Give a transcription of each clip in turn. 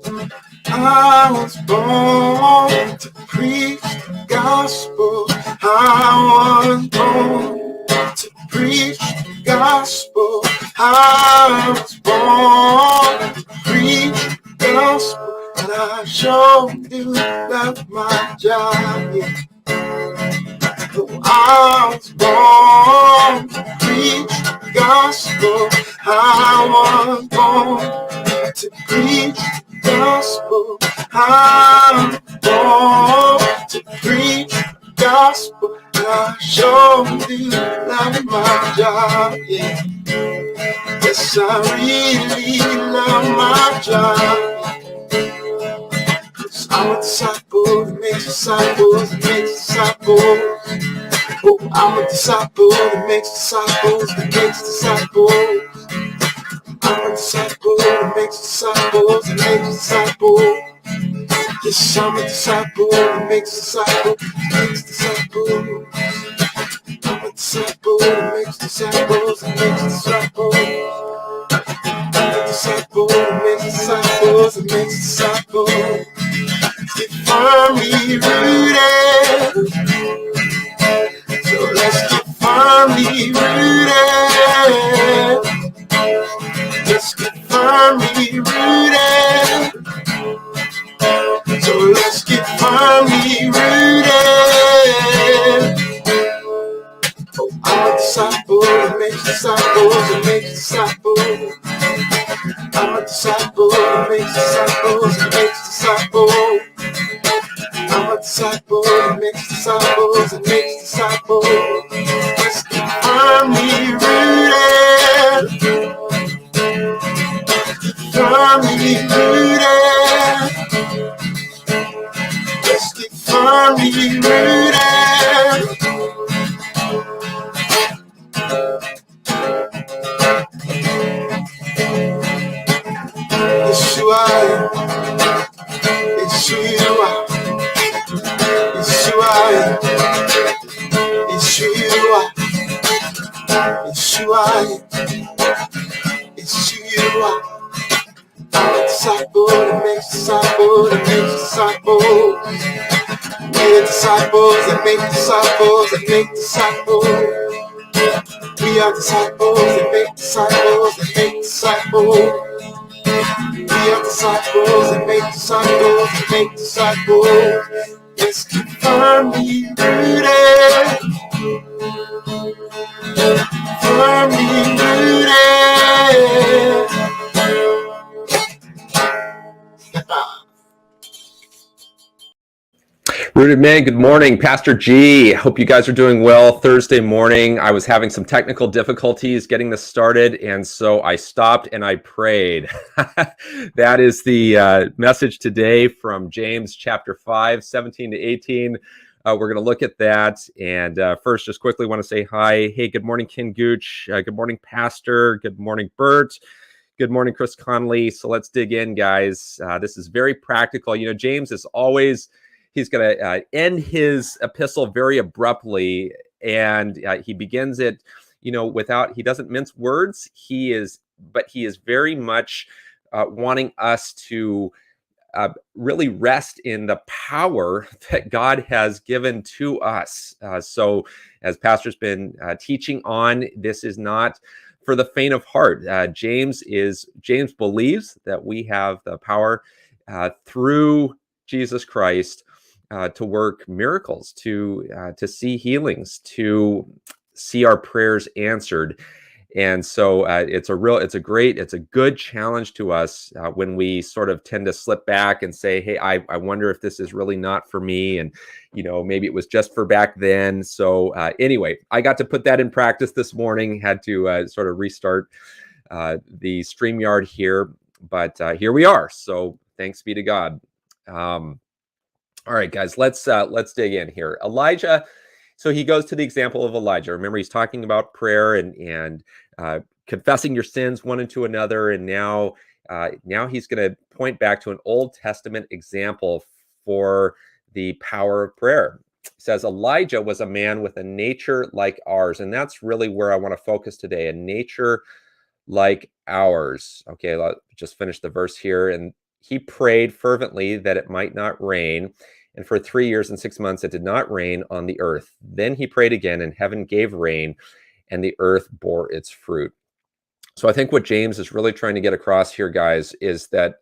I was born to preach the gospel. I was born to preach the gospel. I was born to preach the gospel. And I sure do love my job. Yeah. I was born to preach the gospel. I was born to preach the gospel. I'm born to preach the gospel. I sure do love my job. Yeah. Yes, I really love my job. I'm a disciple that makes disciples that makes disciples. Oh, I'm a disciple that makes disciples that makes disciples. I'm a disciple that makes disciples that makes disciples. Yes, I'm a disciple that makes disciples that makes disciples. I'm a disciple that makes disciples that makes disciples. I'm a disciple that makes disciples that makes disciples. Get firmly rooted. So let's get firmly rooted. Let's get firmly rooted. So let's get firmly rooted. Oh, I'm a disciple that makes disciples that makes disciples. I'm a disciple that makes disciples that makes disciples. I'm a disciple that makes disciples that makes disciples. Let's get firmly rooted. Firmly rooted. Let's get firmly rooted. Yeshua, Yeshua, Yeshua, Yeshua, Yeshua, Yeshua. I'm a disciple that makes disciples that makes disciples. We're disciples that make disciples that make disciples. We are disciples that make disciples that make disciples. We are disciples that make disciples that make disciples. Let's keep firmly rooted. Firmly rooted. Rooted Man, good morning. Pastor G, hope you guys are doing well. Thursday morning, I was having some technical difficulties getting this started, and so I stopped and I prayed. That is the message today from James chapter 5, 17 to 18. We're going to look at that. And first, just quickly want to say hi. Hey, good morning, Ken Gooch. Good morning, Pastor. Good morning, Bert. Good morning, Chris Conley. So let's dig in, guys. This is very practical. You know, James is always... He's going to end his epistle very abruptly, and he begins it, you know, he doesn't mince words. But he is very much wanting us to really rest in the power that God has given to us. So as Pastor's been teaching on, this is not for the faint of heart. James believes that we have the power through Jesus Christ to work miracles, to see healings, to see our prayers answered. And so it's a good challenge to us when we sort of tend to slip back and say, hey, I wonder if this is really not for me. And, you know, maybe it was just for back then. So anyway, I got to put that in practice this morning, had to sort of restart the StreamYard here, but here we are. So thanks be to God. All right, guys, let's dig in here. Elijah, so he goes to the example of Elijah. Remember, he's talking about prayer and confessing your sins one into another, and now he's going to point back to an Old Testament example for the power of prayer. It says Elijah was a man with a nature like ours, and that's really where I want to focus today, a nature like ours. Okay, let's just finish the verse here. And he prayed fervently that it might not rain. And for 3 years and 6 months, it did not rain on the earth. Then he prayed again, and heaven gave rain, and the earth bore its fruit. So I think what James is really trying to get across here, guys, is that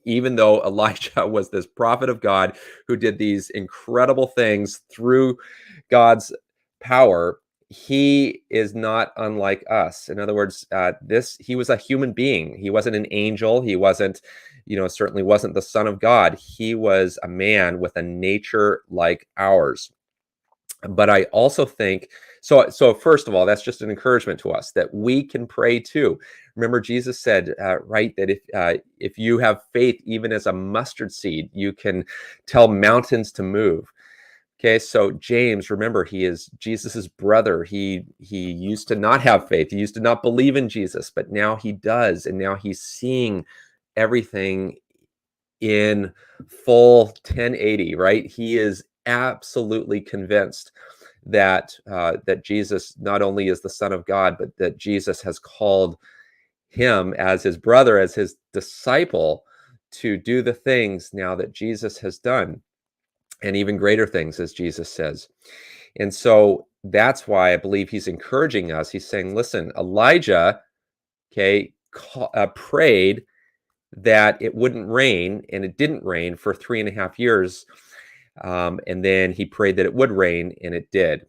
even though Elijah was this prophet of God who did these incredible things through God's power, he is not unlike us. In other words, he was a human being. He wasn't an angel. He wasn't, certainly wasn't the Son of God. He was a man with a nature like ours. But I also think, so first of all, that's just an encouragement to us that we can pray too. Remember, Jesus said, right, that if you have faith, even as a mustard seed, you can tell mountains to move. Okay, so James, remember, he is Jesus's brother. He used to not have faith. He used to not believe in Jesus, but now he does, and now he's seeing everything in full 1080. Right? He is absolutely convinced that that Jesus not only is the Son of God, but that Jesus has called him as his brother, as his disciple, to do the things now that Jesus has done, and even greater things, as Jesus says. And so that's why I believe he's encouraging us. He's saying, listen, Elijah, prayed that it wouldn't rain, and it didn't rain for 3.5 years. And then he prayed that it would rain, and it did.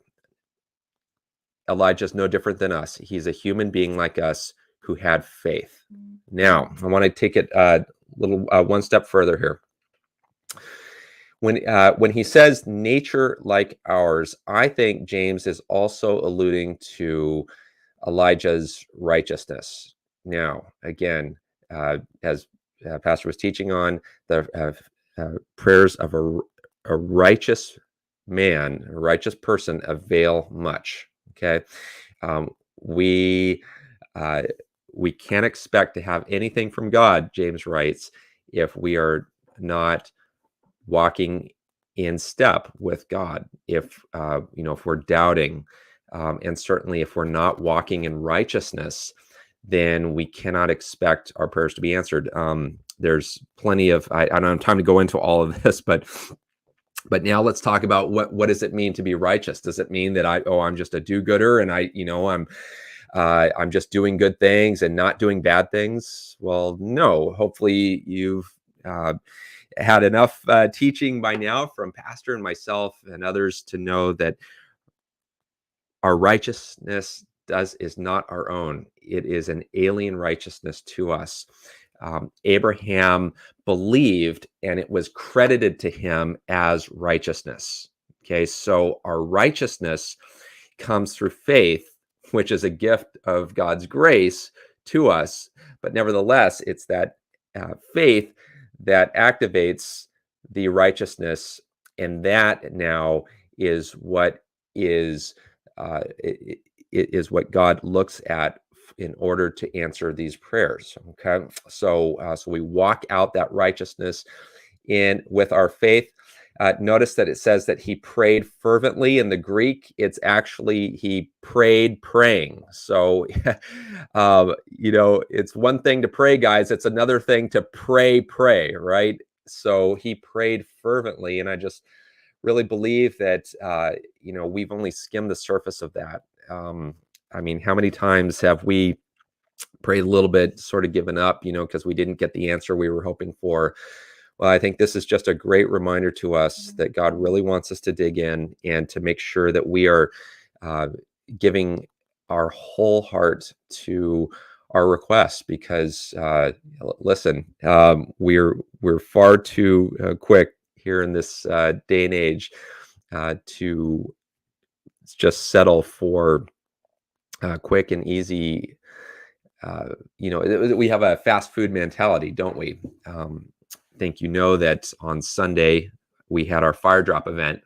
Elijah's no different than us. He's a human being like us who had faith. Now, I want to take it one step further here. When he says nature like ours, I think James is also alluding to Elijah's righteousness. Now, again, as Pastor was teaching on, the prayers of a righteous man, a righteous person, avail much. Okay, we can't expect to have anything from God, James writes, if we are not walking in step with God. If we're doubting, and certainly if we're not walking in righteousness, then we cannot expect our prayers to be answered. There's plenty of, I don't have time to go into all of this, but now let's talk about what does it mean to be righteous? Does it mean that I'm just a do-gooder and I'm just doing good things and not doing bad things? Well, no. Hopefully you've had enough teaching by now from Pastor and myself and others to know that our righteousness is not our own. It is an alien righteousness to us. Abraham believed, and it was credited to him as righteousness. Okay, so our righteousness comes through faith, which is a gift of God's grace to us. But nevertheless, it's that faith that activates the righteousness, and that now is what is what God looks at in order to answer these prayers. Okay, so we walk out that righteousness with our faith. Notice that it says that he prayed fervently. In the Greek, it's actually he prayed praying. So, it's one thing to pray, guys. It's another thing to pray, right? So he prayed fervently, and I just really believe that we've only skimmed the surface of that. I mean, how many times have we prayed a little bit, sort of given up, because we didn't get the answer we were hoping for? Well, I think this is just a great reminder to us that God really wants us to dig in and to make sure that we are giving our whole heart to our requests, because listen, we're far too quick here in this day and age to just settle for quick and easy. We have a fast food mentality, don't we? I think that on Sunday we had our fire drop event,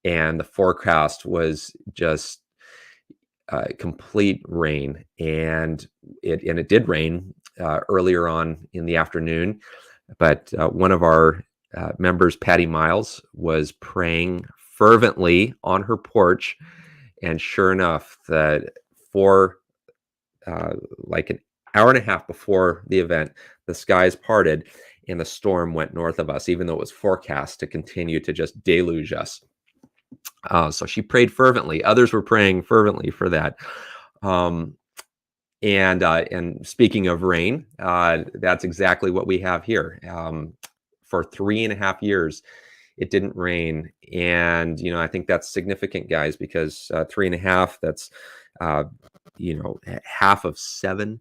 and the forecast was just complete rain, and it did rain earlier on in the afternoon. But one of our members, Patty Miles, was praying fervently on her porch, and sure enough, that for like an hour and a half before the event, the skies parted, and the storm went north of us, even though it was forecast to continue to just deluge us. So she prayed fervently. Others were praying fervently for that. And speaking of rain, that's exactly what we have here. For 3.5 years, it didn't rain. And, I think that's significant, guys, because 3.5, that's, half of 7.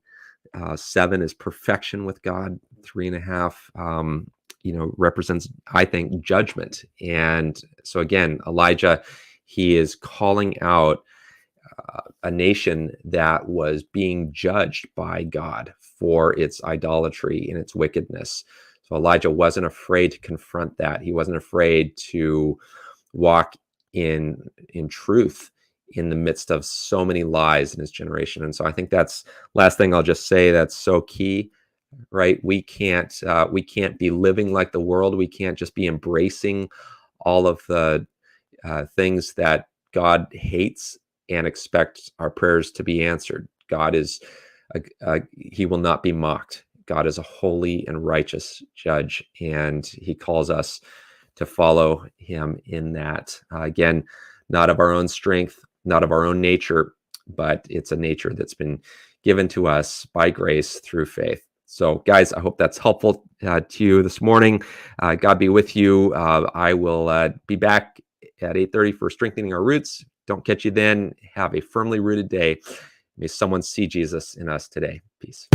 7 is perfection with God. 3.5, represents, I think, judgment. And so again, Elijah, he is calling out a nation that was being judged by God for its idolatry and its wickedness. So Elijah wasn't afraid to confront that. He wasn't afraid to walk in truth in the midst of so many lies in his generation. And so I think that's last thing I'll just say that's so key, right? We can't be living like the world. We can't just be embracing all of the things that God hates and expect our prayers to be answered. God is, he will not be mocked. God is a holy and righteous judge, and he calls us to follow him in that. Again, not of our own strength, not of our own nature, but it's a nature that's been given to us by grace through faith. So guys, I hope that's helpful to you this morning. God be with you. I will be back at 8:30 for Strengthening Our Roots. Don't catch you then. Have a firmly rooted day. May someone see Jesus in us today. Peace.